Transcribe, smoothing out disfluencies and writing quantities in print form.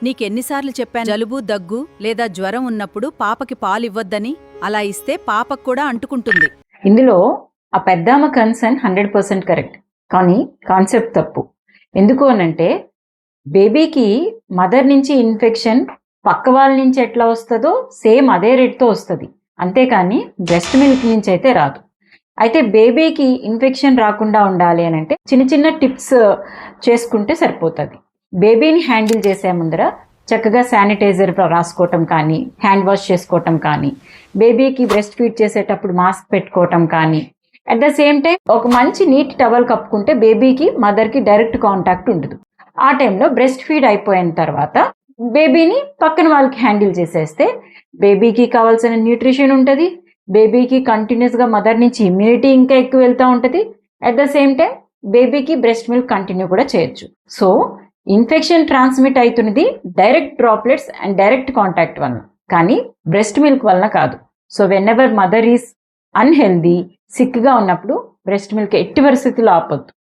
నీకెన్నిసార్లు చెప్పాను జలుబు దగ్గు లేదా జ్వరం ఉన్నప్పుడు పాపకి పాలివ్వొద్దని? అలా ఇస్తే పాపకు కూడా అంటుకుంటుంది. ఇందులో ఆ పెద్దామ కన్సర్న్ 100% కరెక్ట్, కానీ కాన్సెప్ట్ తప్పు. ఎందుకు అనంటే బేబీకి మదర్ నుంచి ఇన్ఫెక్షన్ పక్క వాళ్ళ నుంచి ఎట్లా వస్తుందో సేమ్ అదే రేట్తో వస్తుంది, అంతేకాని బ్రెస్ట్ మిల్క్ నుంచి అయితే రాదు. అయితే బేబీకి ఇన్ఫెక్షన్ రాకుండా ఉండాలి అని అంటే చిన్న చిన్న టిప్స్ చేసుకుంటే సరిపోతుంది. బేబీని హ్యాండిల్ చేసే ముందర చక్కగా శానిటైజర్ రాసుకోవటం కానీ, హ్యాండ్ వాష్ చేసుకోవటం కానీ, బేబీకి బ్రెస్ట్ ఫీడ్ చేసేటప్పుడు మాస్క్ పెట్టుకోవటం కానీ, అట్ ద సేమ్ టైం ఒక మంచి నీట్ టవల్ కప్పుకుంటే బేబీకి మదర్కి డైరెక్ట్ కాంటాక్ట్ ఉండదు. ఆ టైంలో బ్రెస్ట్ ఫీడ్ అయిపోయిన తర్వాత బేబీని పక్కన వాళ్ళకి హ్యాండిల్ చేసేస్తే బేబీకి కావాల్సిన న్యూట్రిషన్ ఉంటుంది, బేబీకి కంటిన్యూస్గా మదర్ నుంచి ఇమ్యూనిటీ ఇంకా ఎక్కువ వెళ్తూ ఉంటుంది. అట్ ద సేమ్ టైం బేబీకి బ్రెస్ట్ మిల్క్ కంటిన్యూ కూడా చేయొచ్చు. సో ఇన్ఫెక్షన్ ట్రాన్స్మిట్ అవుతున్నది direct droplets and direct contact వలన, కానీ బ్రెస్ట్ మిల్క్ వలన కాదు. So whenever mother is unhealthy, సిక్గా ఉన్నప్పుడు బ్రెస్ట్ మిల్క్ ఎట్టి పరిస్థితుల్లో ఆపొద్దు.